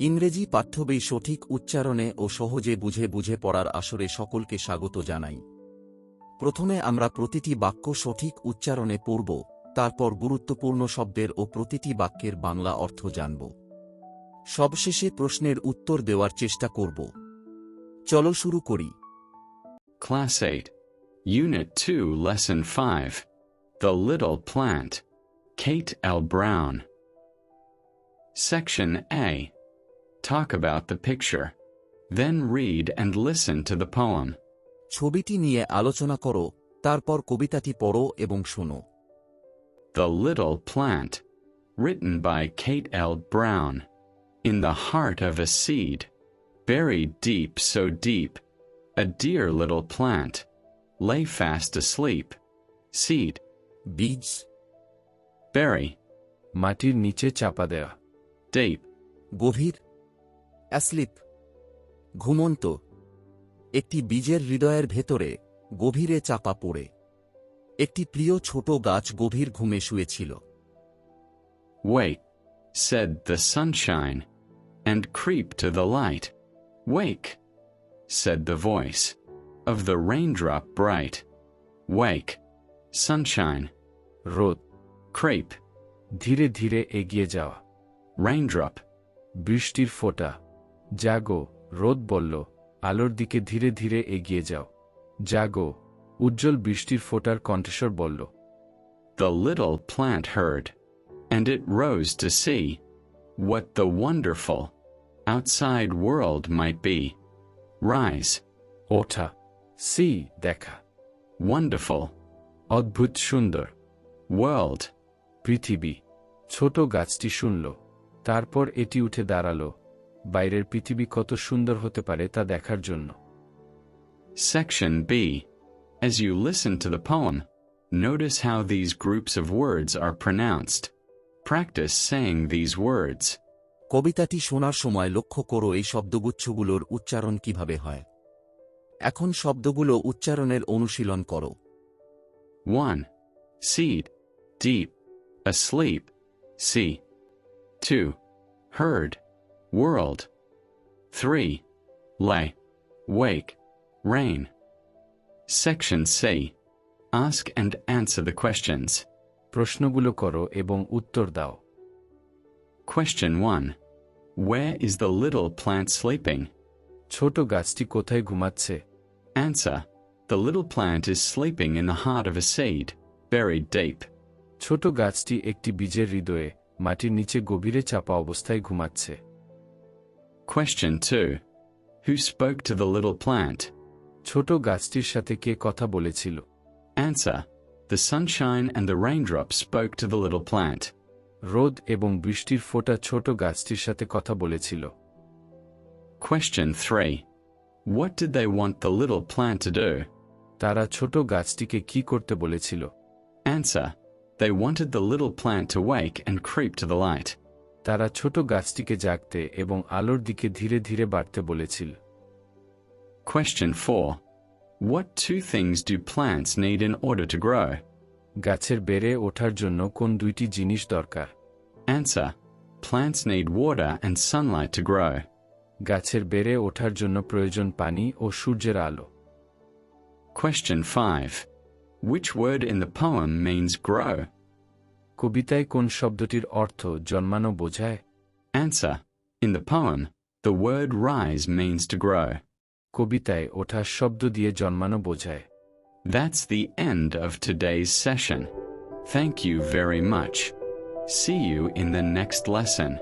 ইংরেজি পাঠ্যবই সঠিক উচ্চারণে ও সহজে বুঝে পড়ার আসরে সকলকে স্বাগত জানাই। প্রথমে আমরা প্রতিটি বাক্য সঠিক উচ্চারণে পড়ব, তারপর গুরুত্বপূর্ণ শব্দের ও প্রতিটি বাক্যের বাংলা অর্থ জানব। সবশেষে প্রশ্নের উত্তর দেওয়ার চেষ্টা করব। চলো শুরু করি। Class 8, Unit 2, Lesson 5. The Little Plant. Kate L. Brown. Section A. Talk about the picture. Then read and listen to the poem. ছবিটি নিয়ে আলোচনা করো, তারপর কবিতাটি পড়ো এবং শোনো। The Little Plant. Written by Kate L. Brown. In the heart of a seed. Buried deep, so deep. A dear little plant. Lay fast asleep. Seed. বীজ। Bury. মাটির নিচে চাপা দেওয়া। Deep. গভীর। অ্যাসলিপ। ঘুমন্ত। একটি বীজের হৃদয়ের ভেতরে গভীরে চাপা পড়ে একটি প্রিয় ছোট গাছ গভীর ঘুমে শুয়েছিল। Wake, said the sunshine, and creep to the light. Wake, said the voice of the raindrop bright. Wake, sunshine. রোদ। Creep. ধীরে ধীরে এগিয়ে যাওয়া। Raindrop. বৃষ্টির ফোঁটা। জাগো, রোদ বলল, আলোর দিকে ধীরে ধীরে এগিয়ে যাও। জাগো, উজ্জ্বল বৃষ্টির ফোঁটার কণ্ঠস্বর বলল। The little plant heard, and it rose to see what the wonderful outside world might be. Rise. ওঠা। সি, দেখা। Wonderful. অদ্ভুত সুন্দর। World. পৃথিবী। ছোট গাছটি শুনল, তারপর এটি উঠে দাঁড়াল, বাইরের পৃথিবী কত সুন্দর হতে পারে তা দেখার জন্য। Section B. As you listen to the poem, notice how these groups of words are pronounced. Practice saying these words. কবিতাটি শোনার সময় লক্ষ্য করো এই শব্দগুচ্ছগুলোর উচ্চারণ কিভাবে হয়। এখন শব্দগুলো উচ্চারণের অনুশীলন করো। 1. Seed. Deep. Asleep. See. 2. Heard. World. 3. Lay. Wake. Rain. Section C. Ask and answer the questions. প্রশ্নগুলো করো এবং উত্তর দাও। Question 1. Where is the little plant sleeping? ছোট গাছটি কোথায় ঘুমাচ্ছে? Answer. The little plant is sleeping in the heart of a seed, buried deep. ছোট গাছটি একটি বীজের হৃদয়ে, মাটির নিচে গভীরে চাপা অবস্থায় ঘুমাচ্ছে। Question 2. Who spoke to the little plant? ছোট গাছটির সাথে কে কথা বলেছিল? Answer. The sunshine and the raindrop spoke to the little plant. রোদ এবং বৃষ্টির ফোঁটা ছোট গাছটির সাথে কথা বলেছিল। Question 3. What did they want the little plant to do? তারা ছোট গাছটিকে কি করতে বলেছিল? Answer. They wanted the little plant to wake and creep to the light. তারা ছোট গাছটিকে জাগতে এবং আলোর দিকে ধীরে ধীরে বাড়তে বলেছিল। Question 4. What two things do plants need in order to grow? গাছের বেড়ে ওঠার জন্য কোন দুইটি জিনিস দরকার? Answer. Plants need water and sunlight to grow. গাছের বেড়ে ওঠার জন্য প্রয়োজন পানি ও সূর্যের আলো। Question 5. Which word in the poem means grow? কবিতায় কোন শব্দটির অর্থ জন্মানো বোঝায়? Answer. In the poem, the word rise means to grow. কবিতায় ওঠা শব্দ দিয়ে জন্মানো বোঝায়। That's the end of today's session. Thank you very much. See you in the next lesson.